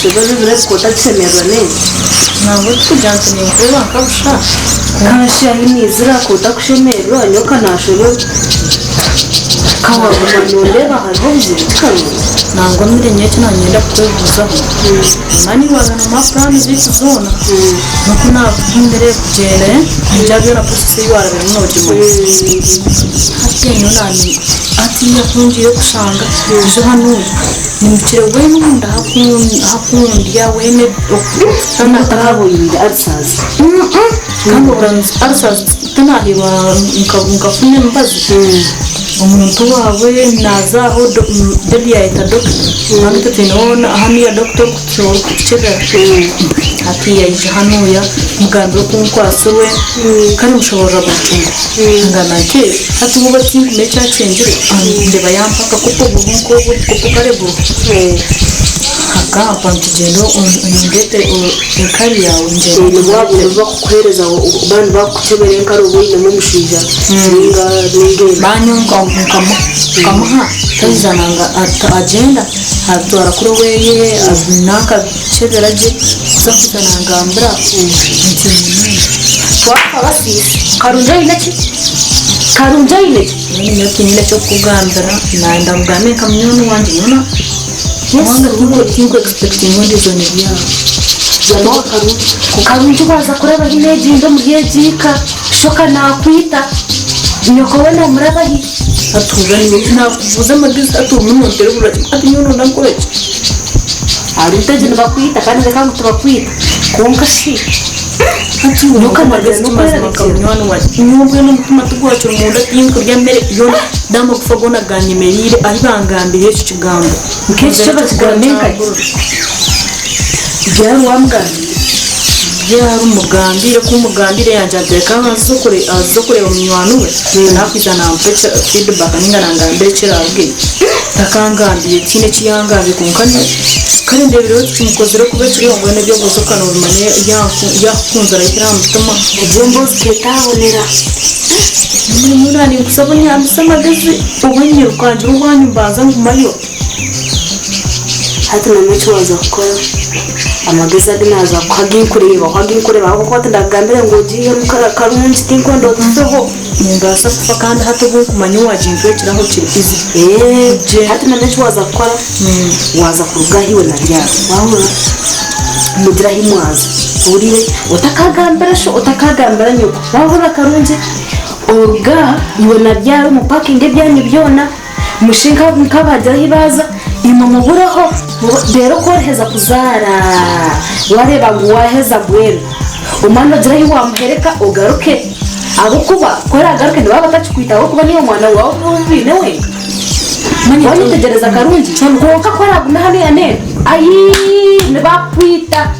kushagaza birasi kota kisemerwa neza ntabwo tujyanye kureba nkabusha kashi y'imizira kota kushemerwa nyoka nashoro kawaguma nondeba hariho bizirikana ntabwo mbirenye cyo nanyenda kweguzaho mani wazana amafaranga z'ikizona nuko ntabwo imbere kugera njyayo na polisi y'uwarabera mwogemo hatiye nani ati yakungiye gusanga ejo hano nimukire we n'ubundi hakundi wene n'atarabuyinde arisazi kandi uranzi arisazi tunareba nkafunye mbazi umuntu wawe nazaho deli yahita dogita kandi tutinabona haniya dogita kuchegera ati yaje hanuya mugambi wo kunkwasa we kandi mushobora gucunga ngana ke ati ubu batingume cyacengere ndeba yampaka kuko ubunko kuko karebo haka pantugendo ungete ekari yawe njye ni wabo bakuhereza abantu bakucebere nkaro boyine mu mushija ninga banyunga kamuha tazananga agenda hatora kuri weye naka ceberaje zakuzananga mbra twaka basisi karunja ile niyo kinile cyo kugambira nanda mugame kamyunu wanje nona wanga tingo expecting ndi zone bya zano karunja baza kureba imeji ndo mugejika shoka nakwita nyoko wena murabahi atuzani nakuvuza magizi atumunontere burati ati nyono nakoreje ariteje nabakwita kandi reka ngutubakwita konka shi ati nyoka magazi tumaze makamyano wa nyumwe n'umutima tugwacho munda tinko byambere yona dama kufagona ganyemerire ahibangambire cyo kigambo nk'iki cyo bakigameka byari wamugambire byari umugambire ko umugambire yanjye kandi azokore umnywano we nakwizana mpece feedback ninganangambire kirabwe takangambiye kine kiyangambiye kunkane kandi ndebero tumukozere kubekiri ngwene byo gusokana urumane yakunza rakira mutuma ugomba uketabonera munani kusabonye amusama gazi ubunye ukanje ubwanyu mbanza ngumayo hata na mecho waza gukora amageza dinaza kwaginkureba aho kwata ndagambira ngo ugiye karunzi tinkondo tuho ngasa kufa kandi hato kumanya wajindwe kiraho kiri je hata na mecho waza gukora waza kurugahiwe na ryaro wahura mugira himwaza urire utakagambira nyoko wahura karunzi oga iwe na ryaro mu parking byanyu byona mushinga nkabajya hibaza imamuburaho rero korheza kuzara wareba ngo waheza bwera umwana gira yi wamuhereka ugaruke abo kuba kora garuke ndaba batachikwita abo kuba niyo mwana wawe umvine we mani tegereza karungi ngoka kora gume hano yane ayi nebakwita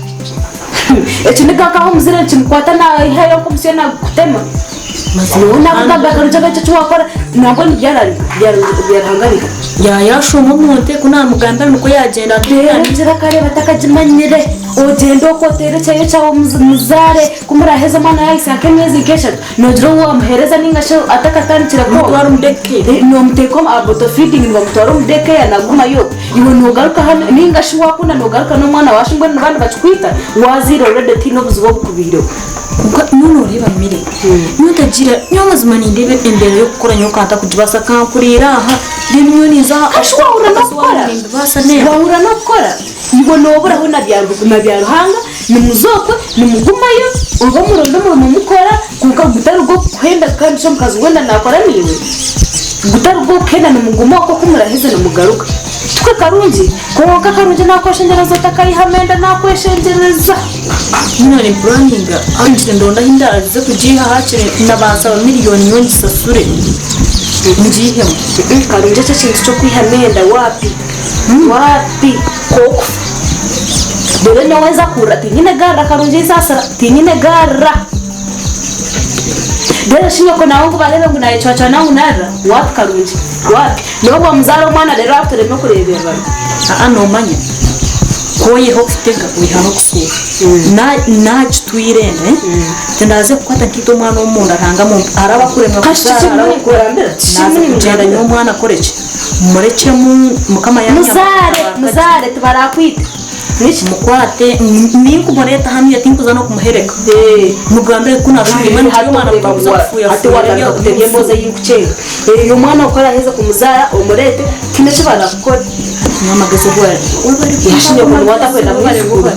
eti nigaka ho muzira chimkwata na hayo kumsena kutema mazina nakugamba karungi gacho twakora nabwo byarangari yashoma umuntu kuna mugamba nuko yagenda ngira kare batakajimanyire ogendo ko terekeye cyawo muzare kumuraheza mana yahise akemezi kesha nogira wo amhereza ningasho atakatandikira ko mutwara umudeke no muteko aboto feeding ngo mutwara umudeke yanaguma yo iwe nogaruka hano ningasho wakuna nogaruka no mwana washingwe n'abandi bacikwita wazira already tino buzubo kubiro nuno riba mire nutagira nyamazima ndebe imbere yo gukora nyokanta kujibasa kankurira aha rimyoni za ashwa uranakora basa ne bahura nakora ibo nobura ho nabyaruhanga nimuzokwe nimugumayo uba murondo mukora kuka gutarugo kwenda kandi cyo mukazi wenda nakora niwe gutarugo kenda nimuguma ko kumuraheze namugaruka twe karungi konka karungi nakoshengereza takayihamenda nakweshengereza none branding anjye ndonda hindaze kujiha hakire nabanza miliyoni nyongi sasure ngihe karungi cyo kintu cyo kwihamenda wapi koko dore naweza kura tinyine gara karungi sasa tinyine gara dore shinyo ko nawo barebe ngo naye cyaca nawo nara wapi karungi wapi no muzaro mwana rero atore no kurebera no manya koye ho kutega wiha no kusura na twirene tendaze kwata kito mwana w'umuntu aranga mu araba kuremwa kashitse muri kurandira cyane nyo mwana koreche mureke mu mukama yanya muzare tubarakwita niki mukwate ni kumureta hano yatinkuza no kumuhereka mugambire kuna shimwe n'umwana bakuzafuya ati wabanga kutegeye mboze y'ukucenga uyu mwana ukora heza kumuzara umurete kineche bana gukora nyamagaze bwari yashinye ku mwata kwenda muri gukora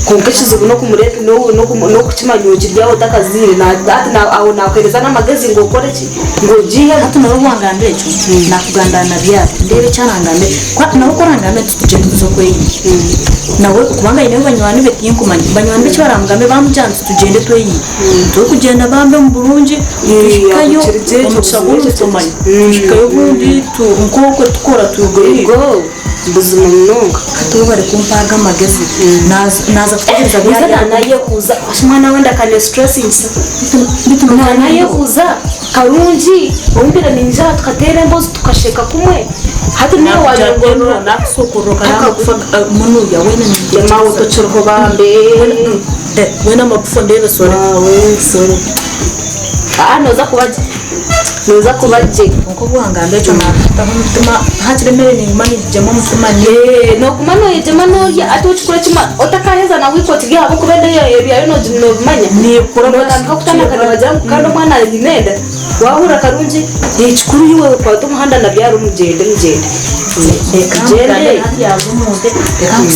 konkechize no kumurete no kuchimanyuki ryawo takazire na aho nakwereza n'amagezi ngo ukore ki ngo jihe hatu nabo bwangambire cyo nakugandana byari ndebe cyanangambire kwa nabo korangambire tugende tuzokweye nawe kubanga ine banywane betiye kumanya banywane be cyaramgambe bamujanze tugende tweyi to kugenda bambe mu Burundi tushikayo umushakuru tumanya tushikayo bundi tu nkoko tukora tugoyigo buzima mnonga tubare kumpaga magezi naza kutegereza bizana naye kuza mwana wenda kane stressing bituma naye kuza karungi umbira ninja tukatere mbozi tukasheka kumwe hati niyo wanyongoro nakusokoro kana kufa munu ya wena ni mawo to churho bambe wena mapufo ndebe sore sore noza kubaje uko bwangambye cyo natuma hakiremere ni mani jemo mutuma no kumano yejema no ya atochukura chima otakaheza na wikoti byabo kubenda yayo no manya ni kurabona kutana kana bajya kandi mwana yinenda wahura karungi yicukuru yiwe kwa tumuhanda na byaro mugende jende hati yavumunde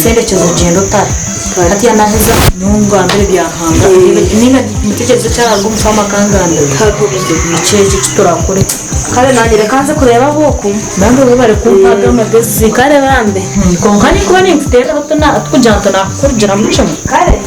sende cyo gendo tari hati yanaheza nyungu ambere byahanga ninga mutekerezo cyarago mfama kanganda hakubije iceje kitorakore kare nangire kanze kureba boku nambe bari kumpaga magezi kare bambe konkani kuba nimfite hotona tukujanta na kurgira mucyo kare